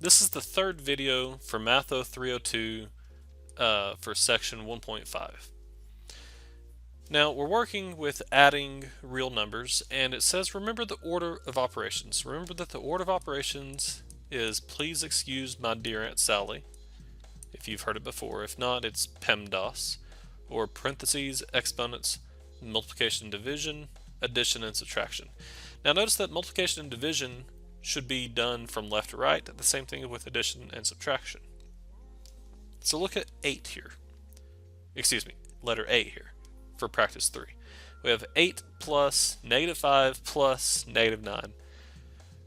This is the third video for Math0302 for section 1.5. Now we're working with adding real numbers, and it says remember the order of operations. Remember that the order of operations is please excuse my dear Aunt Sally, if you've heard it before. If not, it's PEMDAS, or parentheses, exponents, multiplication and division, addition and subtraction. Now notice that multiplication and division should be done from left to right. The same thing with addition and subtraction. So look at 8 here. Excuse me, letter A here for practice 3. We have 8 plus -5 plus -9.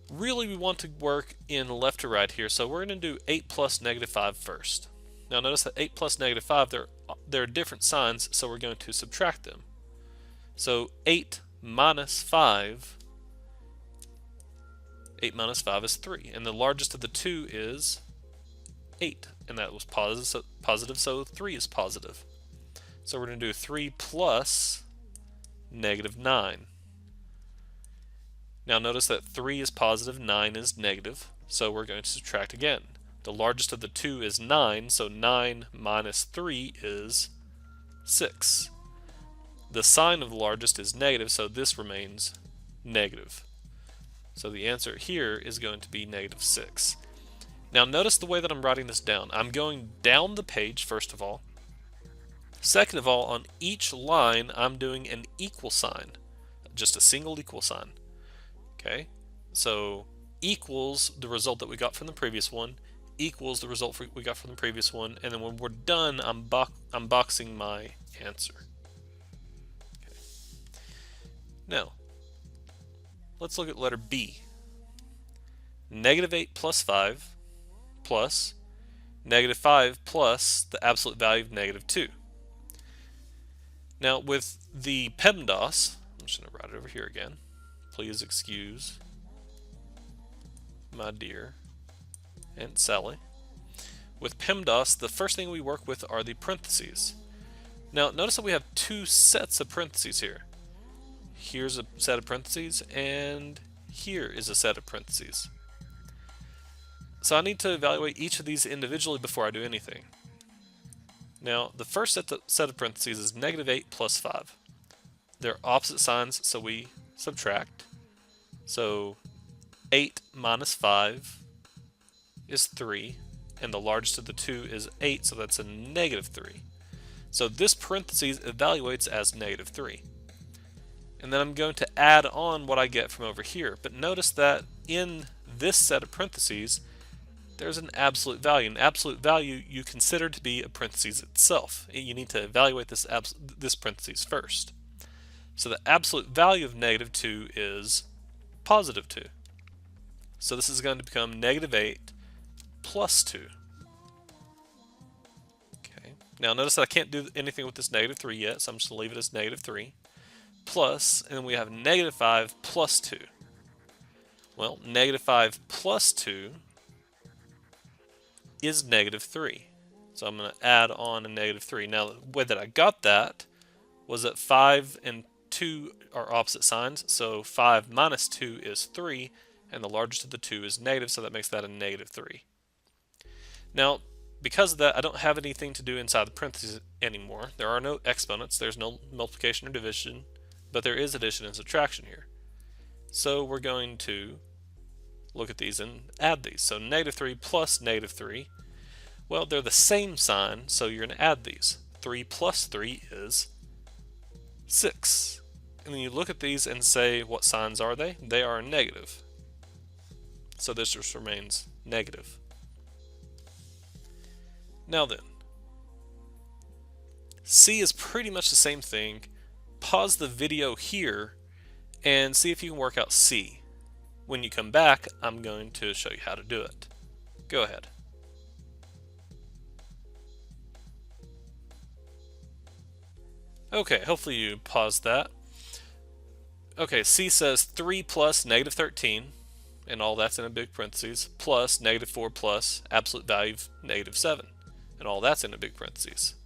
Really we want to work in left to right here, so we're going to do 8 plus -5 first. Now notice that 8 plus -5, they're different signs, so we're going to subtract them. So 8 minus 5 is 3, and the largest of the two is 8, and that was positive, so 3 is positive. So we're going to do 3 plus -9. Now notice that 3 is positive, 9 is negative, so we're going to subtract again. The largest of the two is 9, so 9 minus 3 is 6. The sign of the largest is negative, so this remains negative. So the answer here is going to be -6. Now notice the way that I'm writing this down. I'm going down the page first of all. Second of all, on each line I'm doing an equal sign, just a single equal sign. Okay, so equals the result that we got from the previous one, equals the result we got from the previous one, and then when we're done, I'm boxing my answer. Okay. Now, let's look at letter B. -8 plus 5 plus -5 plus the absolute value of -2. Now with the PEMDAS, I'm just going to write it over here again. Please excuse my dear Aunt Sally. With PEMDAS, the first thing we work with are the parentheses. Now notice that we have two sets of parentheses here. Here's a set of parentheses, and here is a set of parentheses. So I need to evaluate each of these individually before I do anything. Now the first set of parentheses is -8 plus 5. They're opposite signs, so we subtract. So 8 minus 5 is 3, and the largest of the two is 8, so that's a -3. So this parentheses evaluates as -3. And then I'm going to add on what I get from over here. But notice that in this set of parentheses, there's an absolute value. An absolute value you consider to be a parentheses itself. You need to evaluate this parentheses first. So the absolute value of -2 is +2. So this is going to become -8 plus 2. Okay. Now notice that I can't do anything with this -3 yet, so I'm just going to leave it as -3. Plus, and then we have -5 plus 2. Well, -5 plus 2 is -3. So I'm going to add on a -3. Now the way that I got that was that 5 and 2 are opposite signs, so 5 minus 2 is 3, and the largest of the two is negative, so that makes that a -3. Now, because of that, I don't have anything to do inside the parentheses anymore. There are no exponents, there's no multiplication or division, but there is addition and subtraction here. So we're going to look at these and add these. So -3 plus -3, well, they're the same sign, so you're going to add these. 3 plus 3 is 6. And then you look at these and say, what signs are they? They are negative. So this just remains negative. Now then, C is pretty much the same thing. Pause the video here and see if you can work out C. When you come back, I'm going to show you how to do it. Go ahead. Okay, hopefully you paused that. Okay, C says 3 plus -13, and all that's in a big parentheses, plus -4 plus absolute value of -7, and all that's in a big parentheses.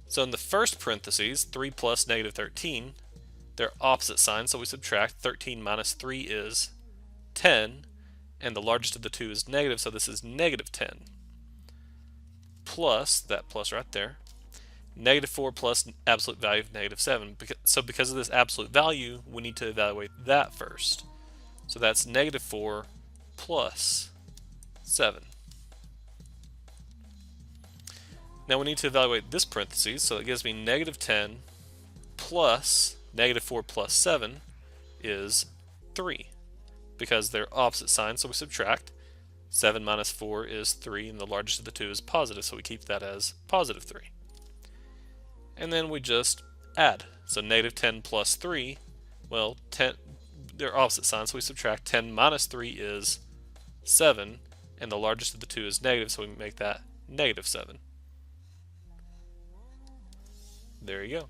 So in the first parentheses, 3 plus -13, they're opposite signs, so we subtract. 13 minus 3 is 10, and the largest of the two is negative, so this is negative 10. Plus, that plus right there, negative 4 plus absolute value of negative 7. So because of this absolute value, we need to evaluate that first. So that's negative 4 plus 7. Now we need to evaluate this parentheses, so it gives me negative 10 plus negative 4 plus 7 is 3. Because they're opposite signs, so we subtract. 7 minus 4 is 3, and the largest of the two is positive, so we keep that as positive 3. And then we just add. So negative 10 plus 3, well, they're opposite signs, so we subtract. 10 minus 3 is 7, and the largest of the two is negative, so we make that negative 7. There you go.